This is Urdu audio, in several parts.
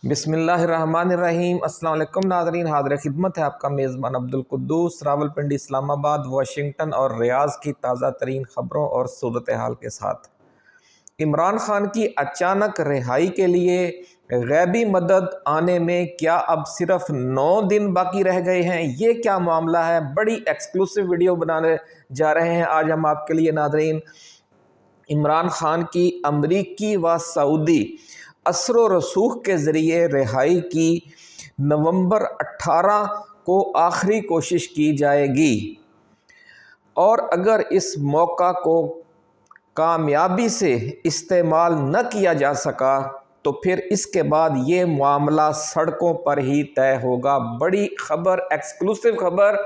بسم اللہ الرحمن الرحیم۔ السلام علیکم ناظرین، حاضر خدمت ہے آپ کا میزبان عبدالقدوس، راولپنڈی، اسلام آباد، واشنگٹن اور ریاض کی تازہ ترین خبروں اور صورتحال کے ساتھ۔ عمران خان کی اچانک رہائی کے لیے غیبی مدد آنے میں کیا اب صرف 9 دن باقی رہ گئے ہیں؟ یہ کیا معاملہ ہے؟ بڑی ایکسکلوسیو ویڈیو بنانے جا رہے ہیں آج ہم آپ کے لیے ناظرین۔ عمران خان کی امریکی و سعودی اثر و رسوخ کے ذریعے رہائی کی نومبر 18 کو آخری کوشش کی جائے گی، اور اگر اس موقع کو کامیابی سے استعمال نہ کیا جا سکا تو پھر اس کے بعد یہ معاملہ سڑکوں پر ہی طے ہوگا۔ بڑی خبر، ایکسکلوسیو خبر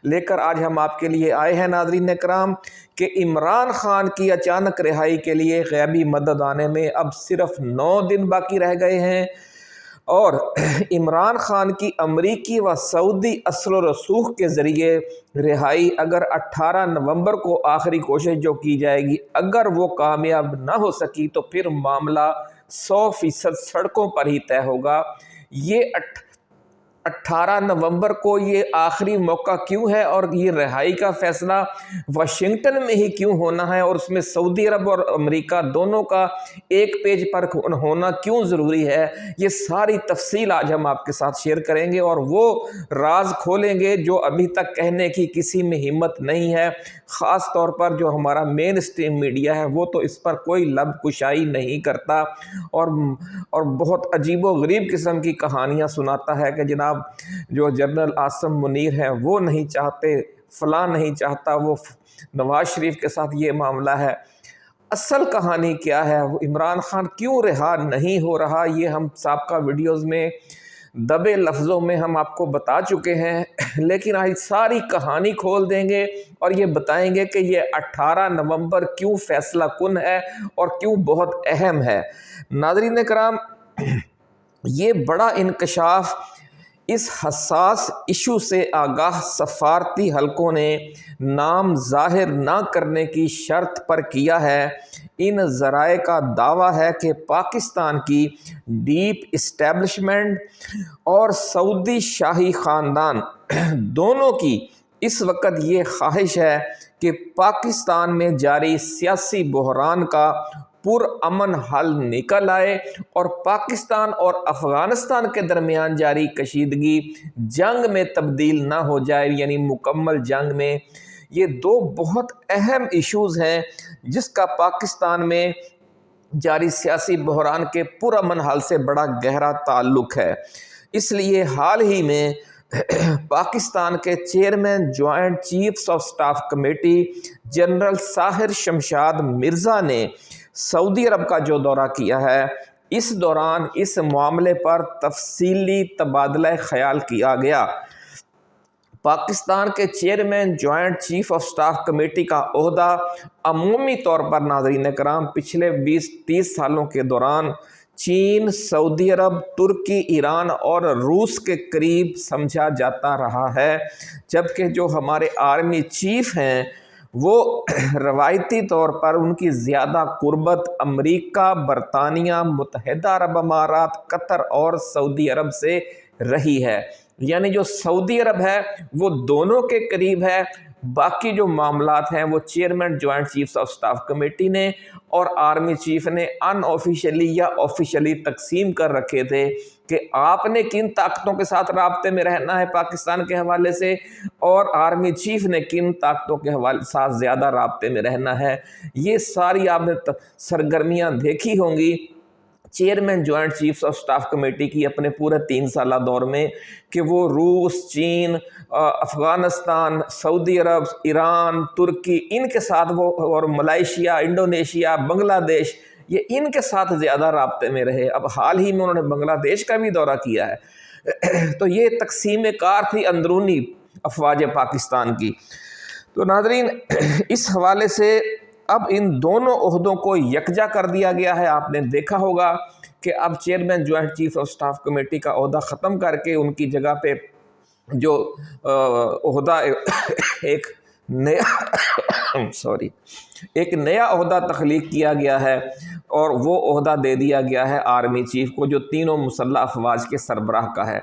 لے کر آج ہم آپ کے لیے آئے ہیں ناظرین کرام کہ عمران خان کی اچانک رہائی کے لیے غیبی مدد آنے میں اب صرف 9 دن باقی رہ گئے ہیں، اور عمران خان کی امریکی و سعودی اثر و رسوخ کے ذریعے رہائی اگر 18 نومبر کو آخری کوشش جو کی جائے گی، اگر وہ کامیاب نہ ہو سکی تو پھر معاملہ 100% سڑکوں پر ہی طے ہوگا۔ یہ 18 نومبر کو یہ آخری موقع کیوں ہے، اور یہ رہائی کا فیصلہ واشنگٹن میں ہی کیوں ہونا ہے، اور اس میں سعودی عرب اور امریکہ دونوں کا ایک پیج پر ہونا کیوں ضروری ہے، یہ ساری تفصیل آج ہم آپ کے ساتھ شیئر کریں گے، اور وہ راز کھولیں گے جو ابھی تک کہنے کی کسی میں ہمت نہیں ہے۔ خاص طور پر جو ہمارا مین اسٹریم میڈیا ہے وہ تو اس پر کوئی لب کشائی نہیں کرتا، اور بہت عجیب و غریب قسم کی کہانیاں سناتا ہے کہ جناب جو جنرل عاصم منیر ہیں وہ نہیں چاہتے، فلاں نہیں چاہتا، وہ نواز شریف کے ساتھ یہ معاملہ ہے۔ اصل کہانی کیا ہے، وہ عمران خان کیوں رہا نہیں ہو رہا، یہ ہم سابقہ ویڈیوز میں دبے لفظوں میں ہم آپ کو بتا چکے ہیں، لیکن آج ساری کہانی کھول دیں گے اور یہ بتائیں گے کہ یہ 18 نومبر کیوں فیصلہ کن ہے اور کیوں بہت اہم ہے۔ ناظرین کرام، یہ بڑا انکشاف اس حساس ایشو سے آگاہ سفارتی حلقوں نے نام ظاہر نہ کرنے کی شرط پر کیا ہے۔ ان ذرائع کا دعویٰ ہے کہ پاکستان کی ڈیپ اسٹیبلشمنٹ اور سعودی شاہی خاندان دونوں کی اس وقت یہ خواہش ہے کہ پاکستان میں جاری سیاسی بحران کا پرامن حل نکل آئے اور پاکستان اور افغانستان کے درمیان جاری کشیدگی جنگ میں تبدیل نہ ہو جائے، یعنی مکمل جنگ میں۔ یہ دو بہت اہم ایشوز ہیں جس کا پاکستان میں جاری سیاسی بحران کے پرامن حل سے بڑا گہرا تعلق ہے۔ اس لیے حال ہی میں پاکستان کے chairman joint chiefs of staff committee general Sahir Shamshad Mirza نے سعودی عرب کا جو دورہ کیا ہے، اس دوران اس معاملے پر تفصیلی تبادلہ خیال کیا گیا۔ پاکستان کے chairman joint chief of staff committee کا عہدہ عمومی طور پر ناظرین کرام پچھلے 20-30 سالوں کے دوران چین، سعودی عرب، ترکی، ایران اور روس کے قریب سمجھا جاتا رہا ہے، جبکہ جو ہمارے آرمی چیف ہیں وہ روایتی طور پر ان کی زیادہ قربت امریکہ، برطانیہ، متحدہ عرب امارات، قطر اور سعودی عرب سے رہی ہے۔ یعنی جو سعودی عرب ہے وہ دونوں کے قریب ہے، باقی جو معاملات ہیں وہ chairman joint chiefs of staff committee نے اور آرمی چیف نے ان آفیشلی یا آفیشلی تقسیم کر رکھے تھے کہ آپ نے کن طاقتوں کے ساتھ رابطے میں رہنا ہے پاکستان کے حوالے سے، اور آرمی چیف نے کن طاقتوں کے حوالے ساتھ زیادہ رابطے میں رہنا ہے۔ یہ ساری آپ نے سرگرمیاں دیکھی ہوں گی chairman joint chiefs of staff committee کی اپنے پورے 3 سالہ دور میں، کہ وہ روس، چین، افغانستان، سعودی عرب، ایران، ترکی، ان کے ساتھ وہ، اور ملائیشیا، انڈونیشیا، بنگلہ دیش، یہ ان کے ساتھ زیادہ رابطے میں رہے۔ اب حال ہی میں انہوں نے بنگلہ دیش کا بھی دورہ کیا ہے۔ تو یہ تقسیم کار تھی اندرونی افواج پاکستان کی۔ تو ناظرین، اس حوالے سے اب ان دونوں عہدوں کو یکجا کر دیا گیا ہے۔ آپ نے دیکھا ہوگا کہ اب chairman joint chief of staff committee کا عہدہ ختم کر کے ان کی جگہ پہ جو عہدہ ایک نیا عہدہ تخلیق کیا گیا ہے، اور وہ عہدہ دے دیا گیا ہے آرمی چیف کو جو تینوں مسلح افواج کے سربراہ کا ہے۔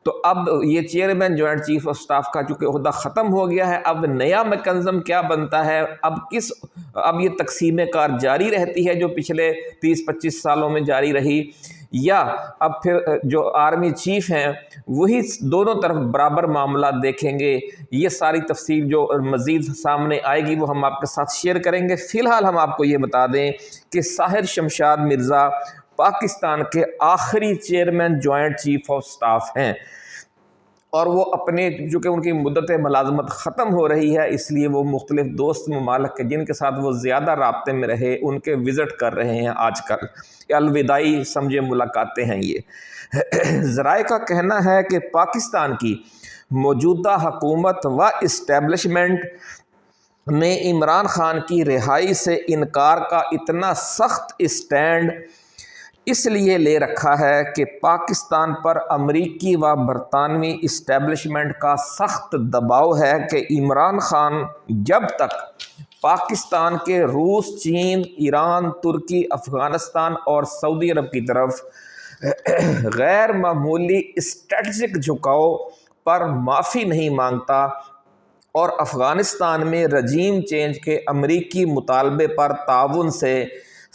تو اب یہ chairman joint chief of staff کا چونکہ عہدہ ختم ہو گیا ہے، اب نیا میکنزم کیا بنتا ہے، اب یہ تقسیم کار جاری رہتی ہے جو پچھلے 30-25 سالوں میں جاری رہی، یا اب پھر جو آرمی چیف ہیں وہی دونوں طرف برابر معاملات دیکھیں گے؟ یہ ساری تفصیل جو مزید سامنے آئے گی وہ ہم آپ کے ساتھ شیئر کریں گے۔ فی الحال ہم آپ کو یہ بتا دیں کہ ساحر شمشاد مرزا پاکستان کے آخری chairman joint chief of staff ہیں، اور وہ اپنے چونکہ ان کی مدت ملازمت ختم ہو رہی ہے اس لیے وہ مختلف دوست ممالک کے جن کے ساتھ وہ زیادہ رابطے میں رہے ان کے وزٹ کر رہے ہیں آج کل، الوداعی سمجھے ملاقاتیں ہیں یہ۔ ذرائع کا کہنا ہے کہ پاکستان کی موجودہ حکومت و اسٹیبلشمنٹ نے عمران خان کی رہائی سے انکار کا اتنا سخت اسٹینڈ اس لیے لے رکھا ہے کہ پاکستان پر امریکی و برطانوی اسٹیبلشمنٹ کا سخت دباؤ ہے کہ عمران خان جب تک پاکستان کے روس، چین، ایران، ترکی، افغانستان اور سعودی عرب کی طرف غیر معمولی اسٹریٹجک جھکاؤ پر معافی نہیں مانگتا اور افغانستان میں رجیم چینج کے امریکی مطالبے پر تعاون سے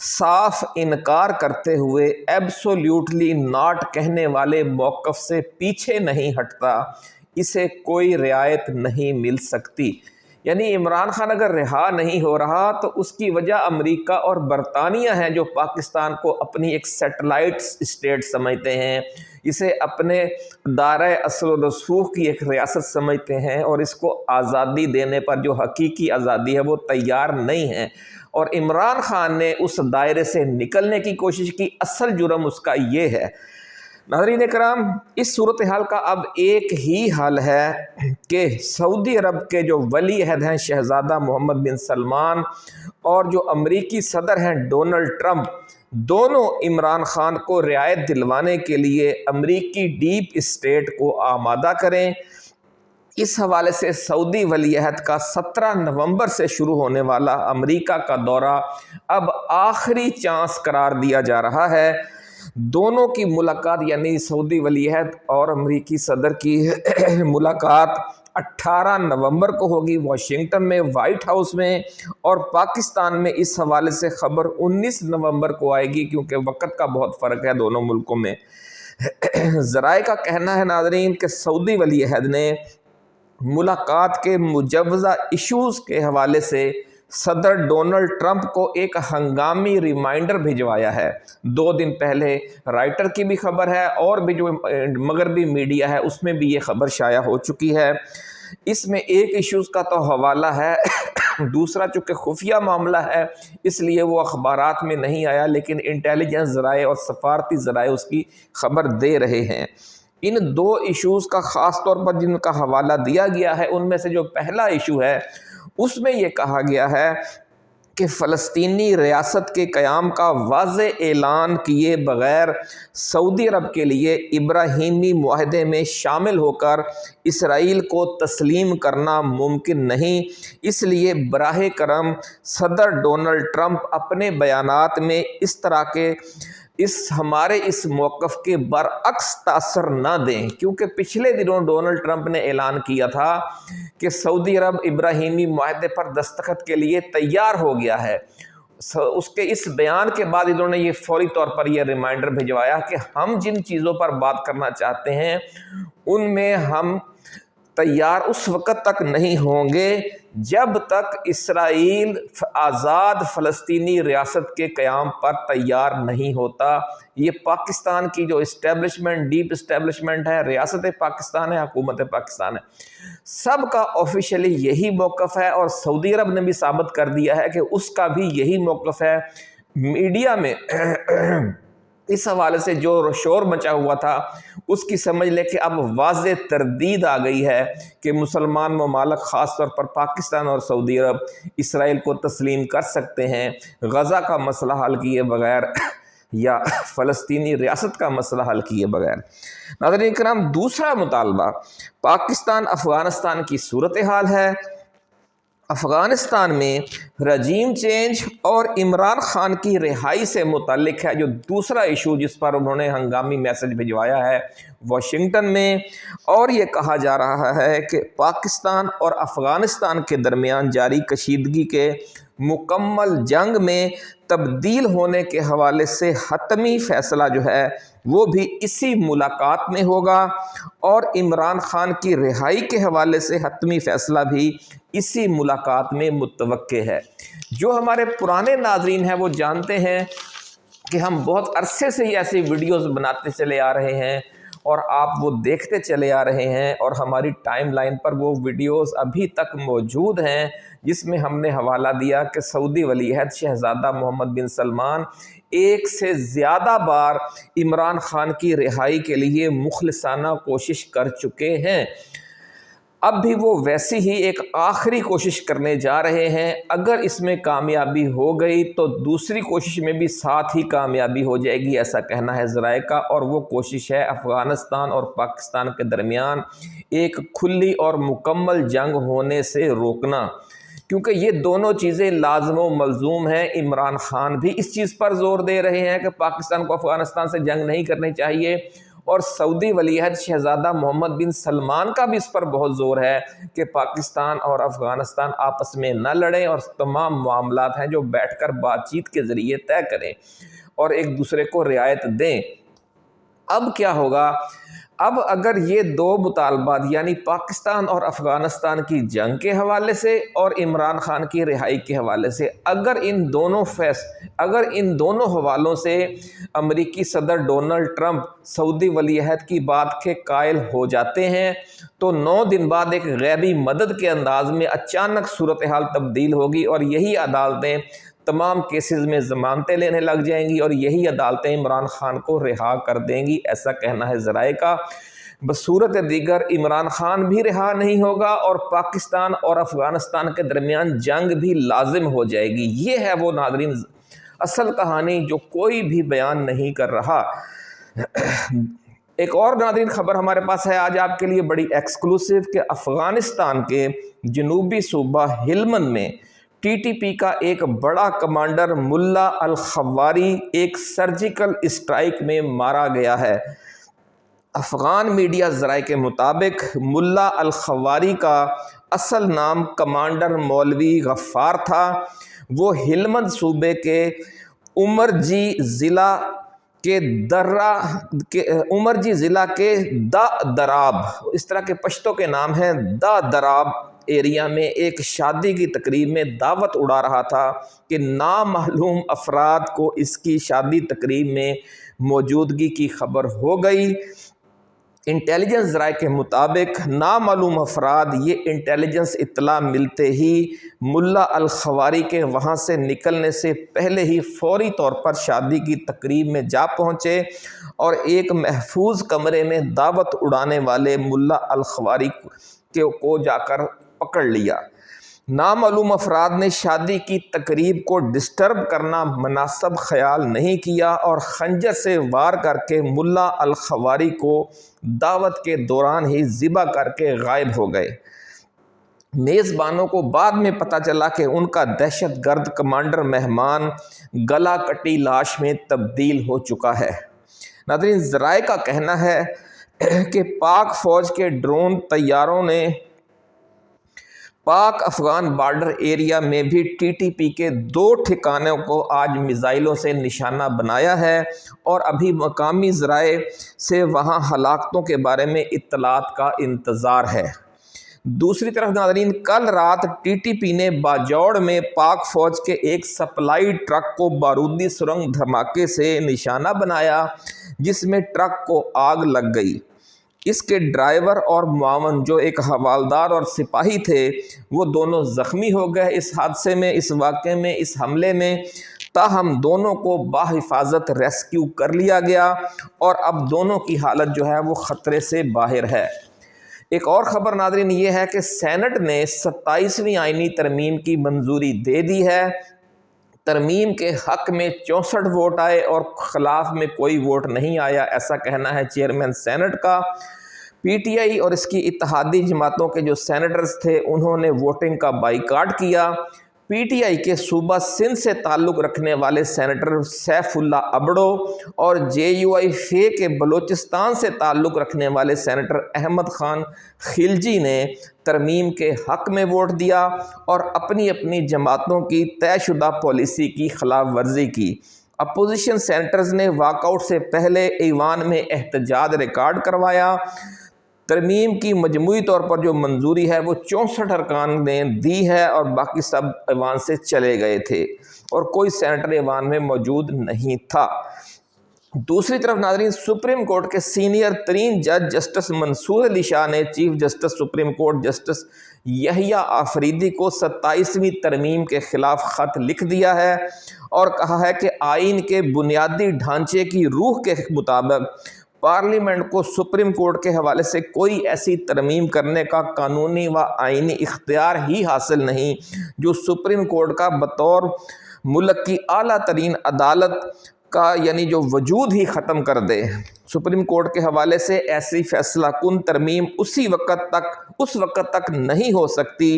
صاف انکار کرتے ہوئے ایبسولیوٹلی ناٹ کہنے والے موقف سے پیچھے نہیں ہٹتا، اسے کوئی رعایت نہیں مل سکتی۔ یعنی عمران خان اگر رہا نہیں ہو رہا تو اس کی وجہ امریکہ اور برطانیہ ہیں جو پاکستان کو اپنی ایک سیٹلائٹ اسٹیٹ سمجھتے ہیں، اسے اپنے دائرہ اثر و رسوخ کی ایک ریاست سمجھتے ہیں اور اس کو آزادی دینے پر جو حقیقی آزادی ہے وہ تیار نہیں ہے، اور عمران خان نے اس دائرے سے نکلنے کی کوشش کی۔ اصل جرم اس کا یہ ہے۔ ناظرین کرام، اس صورتحال کا اب ایک ہی حل ہے کہ سعودی عرب کے جو ولی عہد ہیں شہزادہ محمد بن سلمان اور جو امریکی صدر ہیں ڈونلڈ ٹرمپ، دونوں عمران خان کو رعایت دلوانے کے لیے امریکی ڈیپ اسٹیٹ کو آمادہ کریں۔ اس حوالے سے سعودی ولی عہد کا 17 نومبر سے شروع ہونے والا امریکہ کا دورہ اب آخری چانس قرار دیا جا رہا ہے۔ دونوں کی ملاقات یعنی سعودی ولی عہد اور امریکی صدر کی ملاقات 18 نومبر کو ہوگی واشنگٹن میں وائٹ ہاؤس میں، اور پاکستان میں اس حوالے سے خبر 19 نومبر کو آئے گی کیونکہ وقت کا بہت فرق ہے دونوں ملکوں میں۔ ذرائع کا کہنا ہے ناظرین کہ سعودی ولی عہد نے ملاقات کے مجوزہ ایشوز کے حوالے سے صدر ڈونلڈ ٹرمپ کو ایک ہنگامی ریمائنڈر بھجوایا ہے۔ 2 دن پہلے رائٹر کی بھی خبر ہے اور بھی جو مغربی میڈیا ہے اس میں بھی یہ خبر شائع ہو چکی ہے۔ اس میں ایک ایشوز کا تو حوالہ ہے، دوسرا چونکہ خفیہ معاملہ ہے اس لیے وہ اخبارات میں نہیں آیا، لیکن انٹیلیجنس ذرائع اور سفارتی ذرائع اس کی خبر دے رہے ہیں۔ ان 2 ایشوز کا خاص طور پر جن کا حوالہ دیا گیا ہے ان میں سے جو پہلا ایشو ہے اس میں یہ کہا گیا ہے کہ فلسطینی ریاست کے قیام کا واضح اعلان کیے بغیر سعودی عرب کے لیے ابراہیمی معاہدے میں شامل ہو کر اسرائیل کو تسلیم کرنا ممکن نہیں، اس لیے براہ کرم صدر ڈونلڈ ٹرمپ اپنے بیانات میں اس طرح کے ہمارے اس موقف کے برعکس تاثر نہ دیں، کیونکہ پچھلے دنوں ڈونلڈ ٹرمپ نے اعلان کیا تھا کہ سعودی عرب ابراہیمی معاہدے پر دستخط کے لیے تیار ہو گیا ہے۔ اس کے اس بیان کے بعد انہوں نے یہ فوری طور پر یہ ریمائنڈر بھجوایا کہ ہم جن چیزوں پر بات کرنا چاہتے ہیں ان میں ہم تیار اس وقت تک نہیں ہوں گے جب تک اسرائیل آزاد فلسطینی ریاست کے قیام پر تیار نہیں ہوتا۔ یہ پاکستان کی جو اسٹیبلشمنٹ، ڈیپ اسٹیبلشمنٹ ہے، ریاست پاکستان ہے، حکومت پاکستان ہے، سب کا آفیشلی یہی موقف ہے، اور سعودی عرب نے بھی ثابت کر دیا ہے کہ اس کا بھی یہی موقف ہے۔ میڈیا میں اس حوالے سے جو شور مچا ہوا تھا اس کی سمجھ لے کہ اب واضح تردید آ گئی ہے کہ مسلمان ممالک خاص طور پر پاکستان اور سعودی عرب اسرائیل کو تسلیم کر سکتے ہیں غزہ کا مسئلہ حل کیے بغیر یا فلسطینی ریاست کا مسئلہ حل کیے بغیر۔ ناظرین کرام، دوسرا مطالبہ پاکستان افغانستان کی صورتحال ہے۔ افغانستان میں رجیم چینج اور عمران خان کی رہائی سے متعلق ہے جو دوسرا ایشو جس پر انہوں نے ہنگامی میسج بھجوایا ہے واشنگٹن میں، اور یہ کہا جا رہا ہے کہ پاکستان اور افغانستان کے درمیان جاری کشیدگی کے مکمل جنگ میں تبدیل ہونے کے حوالے سے حتمی فیصلہ جو ہے وہ بھی اسی ملاقات میں ہوگا، اور عمران خان کی رہائی کے حوالے سے حتمی فیصلہ بھی اسی ملاقات میں متوقع ہے۔ جو ہمارے پرانے ناظرین ہیں وہ جانتے ہیں کہ ہم بہت عرصے سے ہی ایسی ویڈیوز بناتے چلے آ رہے ہیں اور آپ وہ دیکھتے چلے آ رہے ہیں، اور ہماری ٹائم لائن پر وہ ویڈیوز ابھی تک موجود ہیں جس میں ہم نے حوالہ دیا کہ سعودی ولی عہد شہزادہ محمد بن سلمان ایک سے زیادہ بار عمران خان کی رہائی کے لیے مخلصانہ کوشش کر چکے ہیں۔ اب بھی وہ ویسی ہی ایک آخری کوشش کرنے جا رہے ہیں۔ اگر اس میں کامیابی ہو گئی تو دوسری کوشش میں بھی ساتھ ہی کامیابی ہو جائے گی، ایسا کہنا ہے ذرائع کا، اور وہ کوشش ہے افغانستان اور پاکستان کے درمیان ایک کھلی اور مکمل جنگ ہونے سے روکنا، کیونکہ یہ دونوں چیزیں لازم و ملزوم ہیں۔ عمران خان بھی اس چیز پر زور دے رہے ہیں کہ پاکستان کو افغانستان سے جنگ نہیں کرنی چاہیے، اور سعودی ولی عہد شہزادہ محمد بن سلمان کا بھی اس پر بہت زور ہے کہ پاکستان اور افغانستان آپس میں نہ لڑیں اور تمام معاملات ہیں جو بیٹھ کر بات چیت کے ذریعے طے کریں اور ایک دوسرے کو رعایت دیں۔ اب کیا ہوگا؟ اب اگر یہ دو مطالبات یعنی پاکستان اور افغانستان کی جنگ کے حوالے سے اور عمران خان کی رہائی کے حوالے سے اگر ان دونوں حوالوں سے امریکی صدر ڈونلڈ ٹرمپ سعودی ولی عہد کی بات کے قائل ہو جاتے ہیں تو 9 دن بعد ایک غیبی مدد کے انداز میں اچانک صورتحال تبدیل ہوگی، اور یہی عدالتیں تمام کیسز میں ضمانتیں لینے لگ جائیں گی، اور یہی عدالتیں عمران خان کو رہا کر دیں گی، ایسا کہنا ہے ذرائع کا۔ بصورت دیگر عمران خان بھی رہا نہیں ہوگا اور پاکستان اور افغانستان کے درمیان جنگ بھی لازم ہو جائے گی۔ یہ ہے وہ ناظرین اصل کہانی جو کوئی بھی بیان نہیں کر رہا۔ ایک اور ناظرین خبر ہمارے پاس ہے آج آپ کے لیے بڑی ایکسکلوسیو کہ افغانستان کے جنوبی صوبہ ہلمند میں ٹی ٹی پی کا ایک بڑا کمانڈر ملا الخواری ایک سرجیکل اسٹرائیک میں مارا گیا ہے۔ افغان میڈیا ذرائع کے مطابق ملا الخواری کا اصل نام کمانڈر مولوی غفار تھا۔ وہ ہلمند صوبے کے امرجی ضلع کے دا دراب، اس طرح کے پشتوں کے نام ہیں، دا دراب ایریا میں ایک شادی کی تقریب میں دعوت اڑا رہا تھا کہ نامعلوم افراد کو اس کی شادی تقریب میں موجودگی کی خبر ہو گئی۔ انٹیلیجنس ذرائع کے مطابق نامعلوم افراد یہ انٹیلیجنس اطلاع ملتے ہی ملا الخواری کے وہاں سے نکلنے سے پہلے ہی فوری طور پر شادی کی تقریب میں جا پہنچے اور ایک محفوظ کمرے میں دعوت اڑانے والے ملا الخواری کو جا کر پکڑ لیا۔ نامعلوم افراد نے شادی کی تقریب کو ڈسٹرب کرنا مناسب خیال نہیں کیا اور خنجر سے وار کر کے ملا الخواری کو دعوت کے دوران ہی ذبح کر کے غائب ہو گئے۔ میزبانوں کو بعد میں پتہ چلا کہ ان کا دہشت گرد کمانڈر مہمان گلا کٹی لاش میں تبدیل ہو چکا ہے۔ ناظرین ذرائع کا کہنا ہے کہ پاک فوج کے ڈرون طیاروں نے پاک افغان بارڈر ایریا میں بھی ٹی ٹی پی کے 2 ٹھکانوں کو آج میزائلوں سے نشانہ بنایا ہے، اور ابھی مقامی ذرائع سے وہاں ہلاکتوں کے بارے میں اطلاعات کا انتظار ہے۔ دوسری طرف ناظرین کل رات ٹی ٹی پی نے باجوڑ میں پاک فوج کے ایک سپلائی ٹرک کو بارودی سرنگ دھماکے سے نشانہ بنایا جس میں ٹرک کو آگ لگ گئی۔ اس کے ڈرائیور اور معاون جو ایک حوالدار اور سپاہی تھے وہ دونوں زخمی ہو گئے اس حادثے میں، اس واقعے میں، اس حملے میں، تاہم دونوں کو بحفاظت ریسکیو کر لیا گیا اور اب دونوں کی حالت جو ہے وہ خطرے سے باہر ہے۔ ایک اور خبر ناظرین یہ ہے کہ سینٹ نے 27ویں آئینی ترمیم کی منظوری دے دی ہے۔ ترمیم کے حق میں 64 ووٹ آئے اور خلاف میں کوئی ووٹ نہیں آیا، ایسا کہنا ہے چیئرمین سینٹ کا۔ پی ٹی آئی اور اس کی اتحادی جماعتوں کے جو سینیٹرز تھے انہوں نے ووٹنگ کا بائیکاٹ کیا۔ پی ٹی آئی کے صوبہ سندھ سے تعلق رکھنے والے سینیٹر سیف اللہ ابڑو اور جے یو آئی فے کے بلوچستان سے تعلق رکھنے والے سینیٹر احمد خان خلجی نے ترمیم کے حق میں ووٹ دیا اور اپنی اپنی جماعتوں کی طے شدہ پالیسی کی خلاف ورزی کی۔ اپوزیشن سینیٹرز نے واک آؤٹ سے پہلے ایوان میں احتجاج ریکارڈ کروایا۔ ترمیم کی مجموعی طور پر جو منظوری ہے وہ 64 ارکان نے دی ہے اور باقی سب ایوان سے چلے گئے تھے اور کوئی سینیٹر ایوان میں موجود نہیں تھا۔ دوسری طرف ناظرین، سپریم کورٹ کے سینئر ترین جج جسٹس منصور علی شاہ نے chief justice supreme court justice Yahya Afridi کو 27ویں ترمیم کے خلاف خط لکھ دیا ہے اور کہا ہے کہ آئین کے بنیادی ڈھانچے کی روح کے مطابق پارلیمنٹ کو سپریم کورٹ کے حوالے سے کوئی ایسی ترمیم کرنے کا قانونی و آئینی اختیار ہی حاصل نہیں جو سپریم کورٹ کا بطور ملک کی اعلیٰ ترین عدالت کا یعنی جو وجود ہی ختم کر دے۔ سپریم کورٹ کے حوالے سے ایسی فیصلہ کن ترمیم اس وقت تک نہیں ہو سکتی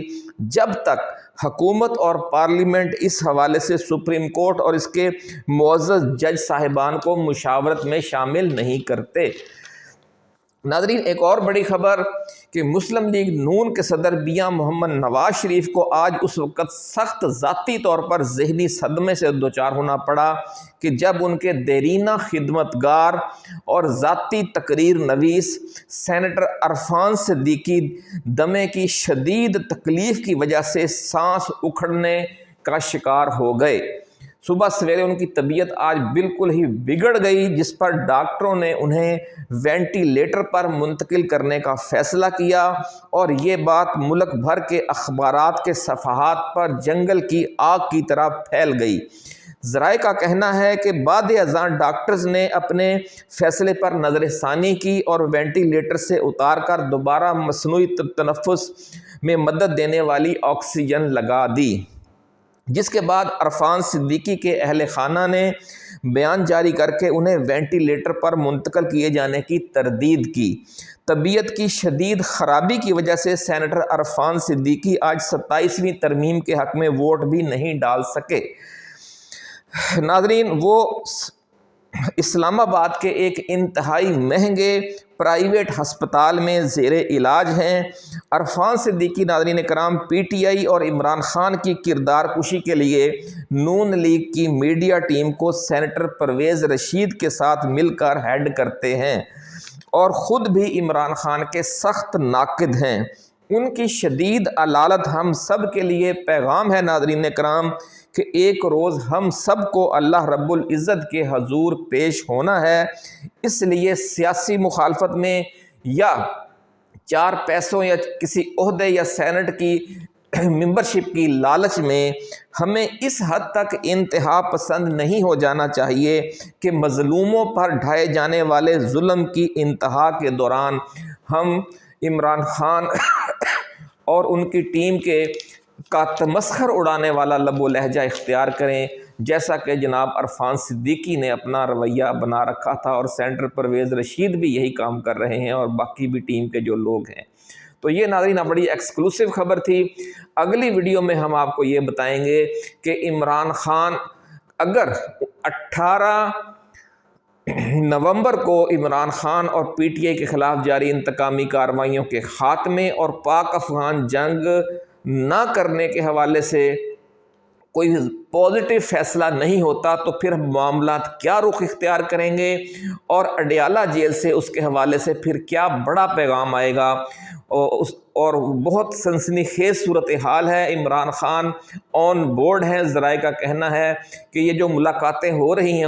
جب تک حکومت اور پارلیمنٹ اس حوالے سے سپریم کورٹ اور اس کے معزز جج صاحبان کو مشاورت میں شامل نہیں کرتے۔ ناظرین، ایک اور بڑی خبر کہ مسلم لیگ نون کے صدر میاں محمد نواز شریف کو آج اس وقت سخت ذاتی طور پر ذہنی صدمے سے دوچار ہونا پڑا کہ جب ان کے دیرینہ خدمتگار اور ذاتی تقریر نویس سینیٹر عرفان صدیقی دمے کی شدید تکلیف کی وجہ سے سانس اکھڑنے کا شکار ہو گئے۔ صبح سویرے ان کی طبیعت آج بالکل ہی بگڑ گئی، جس پر ڈاکٹروں نے انہیں وینٹیلیٹر پر منتقل کرنے کا فیصلہ کیا اور یہ بات ملک بھر کے اخبارات کے صفحات پر جنگل کی آگ کی طرح پھیل گئی۔ ذرائع کا کہنا ہے کہ بعد ازاں ڈاکٹرز نے اپنے فیصلے پر نظر ثانی کی اور وینٹیلیٹر سے اتار کر دوبارہ مصنوعی تنفس میں مدد دینے والی آکسیجن لگا دی، جس کے بعد عرفان صدیقی کے اہل خانہ نے بیان جاری کر کے انہیں وینٹیلیٹر پر منتقل کیے جانے کی تردید کی۔ طبیعت کی شدید خرابی کی وجہ سے سینیٹر عرفان صدیقی آج 27ویں ترمیم کے حق میں ووٹ بھی نہیں ڈال سکے۔ ناظرین، وہ اسلام آباد کے ایک انتہائی مہنگے پرائیویٹ ہسپتال میں زیر علاج ہیں۔ عرفان صدیقی ناظرین کرام پی ٹی آئی اور عمران خان کی کردار کشی کے لیے نون لیگ کی میڈیا ٹیم کو سینیٹر پرویز رشید کے ساتھ مل کر ہیڈ کرتے ہیں اور خود بھی عمران خان کے سخت ناقد ہیں۔ ان کی شدید علالت ہم سب کے لیے پیغام ہے ناظرین کرام کہ ایک روز ہم سب کو اللہ رب العزت کے حضور پیش ہونا ہے، اس لیے سیاسی مخالفت میں یا چار پیسوں یا کسی عہدے یا سینٹ کی ممبرشپ کی لالچ میں ہمیں اس حد تک انتہا پسند نہیں ہو جانا چاہیے کہ مظلوموں پر ڈھائے جانے والے ظلم کی انتہا کے دوران ہم عمران خان اور ان کی ٹیم کا تمسخر اڑانے والا لب و لہجہ اختیار کریں، جیسا کہ جناب عرفان صدیقی نے اپنا رویہ بنا رکھا تھا اور سینیٹر پرویز رشید بھی یہی کام کر رہے ہیں اور باقی بھی ٹیم کے جو لوگ ہیں۔ تو یہ ناظرین بڑی ایکسکلوسیو خبر تھی۔ اگلی ویڈیو میں ہم آپ کو یہ بتائیں گے کہ عمران خان اگر 18 نومبر کو عمران خان اور پی ٹی آئی کے خلاف جاری انتقامی کارروائیوں کے خاتمے اور پاک افغان جنگ نہ کرنے کے حوالے سے کوئی پازیٹیو فیصلہ نہیں ہوتا تو پھر معاملات کیا رخ اختیار کریں گے اور اڈیالہ جیل سے اس کے حوالے سے پھر کیا بڑا پیغام آئے گا، اور بہت سنسنی خیز صورتحال ہے۔ عمران خان آن بورڈ ہیں، ذرائع کا کہنا ہے کہ یہ جو ملاقاتیں ہو رہی ہیں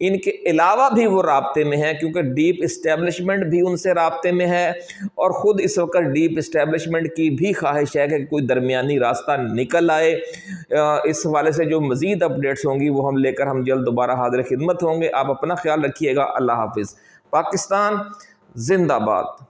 ان کے علاوہ بھی وہ رابطے میں ہیں، کیونکہ ڈیپ اسٹیبلشمنٹ بھی ان سے رابطے میں ہے اور خود اس وقت ڈیپ اسٹیبلشمنٹ کی بھی خواہش ہے کہ کوئی درمیانی راستہ نکل آئے۔ اس حوالے سے جو مزید اپڈیٹس ہوں گی وہ ہم لے کر ہم جلد دوبارہ حاضر خدمت ہوں گے۔ آپ اپنا خیال رکھیے گا۔ اللہ حافظ۔ پاکستان زندہ باد۔